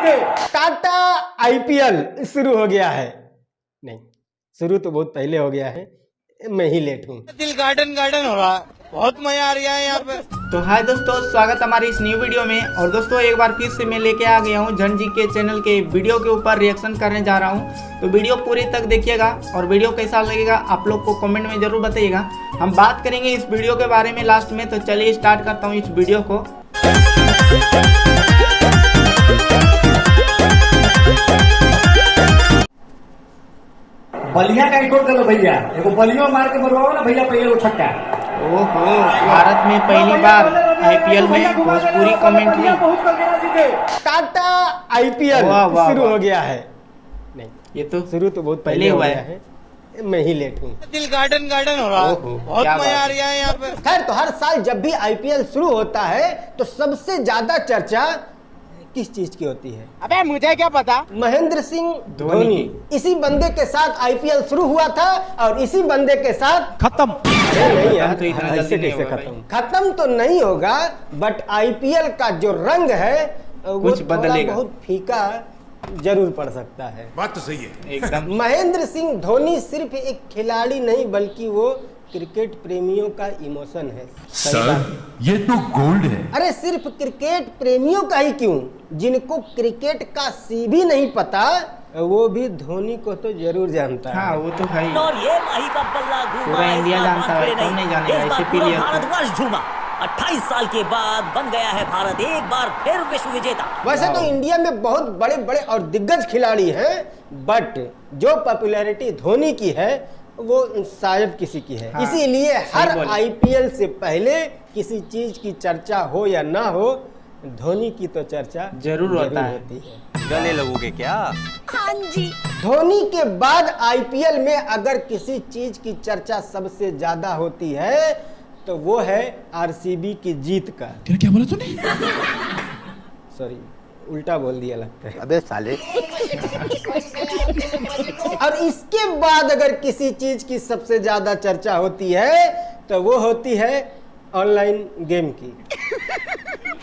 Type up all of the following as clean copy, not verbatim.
सीधे। टाटा आईपीएल शुरू हो गया है। नहीं, शुरू तो बहुत पहले हो गया है, मैं ही लेट हूँ। दिल गार्डन गार्डन हो रहा है, बहुत मजा आ रहा है यहाँ पे। तो हाय दोस्तों, स्वागत हमारी इस न्यू वीडियो में। और दोस्तों एक बार फिर से मैं लेके आ गया हूँ झंड जी के चैनल के वीडियो के ऊपर रिएक्शन करने जा रहा हूँ। तो वीडियो पूरी तक देखिएगा और वीडियो कैसा लगेगा आप लोग को कमेंट में जरूर बताइएगा। हम बात करेंगे इस वीडियो के बारे में लास्ट में। तो चलिए स्टार्ट करता हूँ इस वीडियो को। बलिया का रिकॉर्ड कर लो भैया, एगो बलियो मार के मरवाओ ना भैया, पहले वो छक्का। ओहो, भारत में पहली बार आईपीएल में भोजपुरी कमेंट्री। टाटा आईपीएल शुरू हो गया है। नहीं, ये तो शुरू तो बहुत पहले हुआ है, मैं ही लेट हूँ। दिल गार्डन गार्डन हो रहा है, बहुत मजा आ रहा है यहाँ पे। खैर, तो हर साल जब भी आईपीएल शुरू होता है तो सबसे ज्यादा चर्चा किस चीज की होती है? अबे मुझे क्या पता। महेंद्र सिंह धोनी। इसी बंदे के साथ आईपीएल शुरू हुआ था और इसी बंदे के साथ खत्म। नहीं यार, तो इतना जल्दी नहीं होगा भाई। खत्म तो नहीं होगा, बट आईपीएल का जो रंग है वो कुछ बदलेगा, बहुत फीका जरूर पड़ सकता है। बात तो सही है एकदम। महेंद्र सिंह धोनी सिर्फ एक खिलाड़ी नहीं बल्कि वो क्रिकेट प्रेमियों का इमोशन है। सर, ये तो गोल्ड है। अरे सिर्फ क्रिकेट प्रेमियों का ही क्यों, जिनको क्रिकेट का सी भी नहीं पता वो भी धोनी को तो जरूर जानता है। हाँ, वो तो है ही। और ये माही का बल्ला घूमा, पूरा इंडिया जानता है, कौन नहीं जानेगा इस बार ऐसे पूरा प्लेयर को। भारतवर्ष झूमा। 28 साल के बाद बन गया है भारत एक बार फिर विश्व विजेता। वैसे तो इंडिया में बहुत बड़े बड़े और दिग्गज खिलाड़ी हैं, बट जो पॉपुलैरिटी धोनी की है वो शायद किसी की है। हाँ, इसीलिए हर बोले। आईपीएल से पहले किसी चीज की चर्चा हो या ना हो, धोनी की तो चर्चा जरूर होता है। होती है। गले लगोगे क्या? हाँ जी। धोनी के बाद आईपीएल में अगर किसी चीज की चर्चा सबसे ज्यादा होती है तो वो है आरसीबी की जीत का। क्या बोला तूने? सॉरी, उल्टा बोल दिया लगता है। अबे साले। और इसके बाद अगर किसी चीज की सबसे ज्यादा चर्चा होती है तो वो होती है ऑनलाइन गेम की।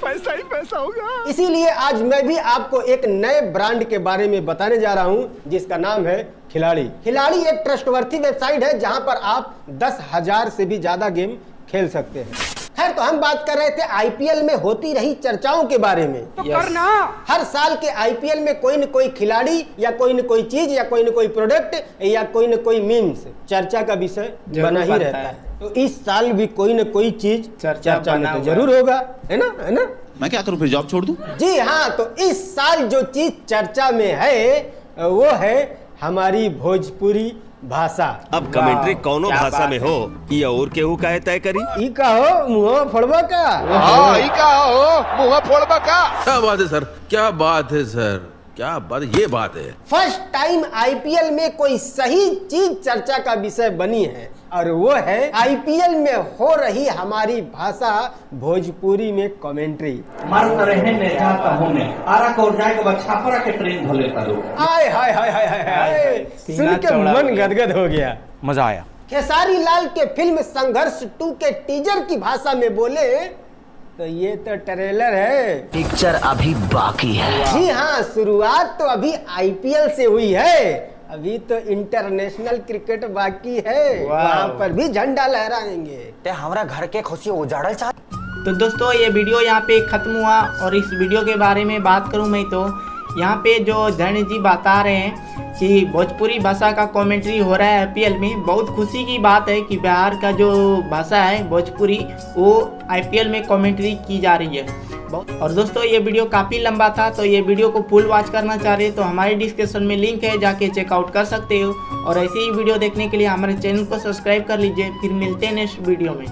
पैसा ही पैसा होगा। इसीलिए आज मैं भी आपको एक नए ब्रांड के बारे में बताने जा रहा हूं जिसका नाम है खिलाड़ी। खिलाड़ी एक ट्रस्टवर्थी वेबसाइट है जहां पर आप 10,000 से भी ज्यादा गेम खेल सकते हैं। खैर, तो हम बात कर रहे थे आईपीएल में होती रही चर्चाओं के बारे में। तो करना। हर साल के आईपीएल में कोई न कोई खिलाड़ी या कोई न कोई चीज या कोई न कोई प्रोडक्ट या कोई न कोई मीम्स चर्चा का विषय बना ही रहता है। तो इस साल भी कोई न कोई चीज चर्चा में तो जरूर होगा, है ना? है ना? मैं क्या करूं, फिर जॉब छोड़ दूं? जी हाँ, तो इस साल जो चीज चर्चा में है वो है हमारी भोजपुरी भाषा। अब कमेंट्री कौनो भाषा में हो ये और केहू काहे तय करी? ई का हो मुँह फोड़वा का। क्या बात है सर, क्या बात है सर, क्या बात, ये बात है। फर्स्ट टाइम आईपीएल में कोई सही चीज चर्चा का विषय बनी है और वो है आईपीएल में हो रही हमारी भाषा भोजपुरी में कमेंट्री। मर रहे ने जाता होने आरा को जाए को छापरा के ट्रेन धोले करो। हाय हाय हाय हाय हाय हाय, सुन के मन गदगद हो गया, मजा आया। खेसारी लाल के फिल्म संघर्ष 2 के टीजर की भाषा में बोले तो ये तो ट्रेलर है, पिक्चर अभी बाकी है। जी हाँ, शुरुआत तो अभी आईपीएल से हुई है, अभी तो इंटरनेशनल क्रिकेट बाकी है, वहाँ पर भी झंडा लहराएंगे। ते हमारा घर के खुशी उजाड़ल चाह। तो दोस्तों ये वीडियो यहाँ पे खत्म हुआ और इस वीडियो के बारे में बात करूँ मैं तो यहाँ पे जो झंड जी बता रहे हैं कि भोजपुरी भाषा का कमेंट्री हो रहा है आईपीएल में। बहुत खुशी की बात है कि बिहार का जो भाषा है भोजपुरी वो आईपीएल में कमेंट्री की जा रही है। और दोस्तों ये वीडियो काफ़ी लंबा था, तो ये वीडियो को फुल वॉच करना चाह रहे तो हमारे डिस्क्रिप्शन में लिंक है, जाके चेकआउट कर सकते हो। और ऐसे ही वीडियो देखने के लिए हमारे चैनल को सब्सक्राइब कर लीजिए। फिर मिलते हैं नेक्स्ट वीडियो में।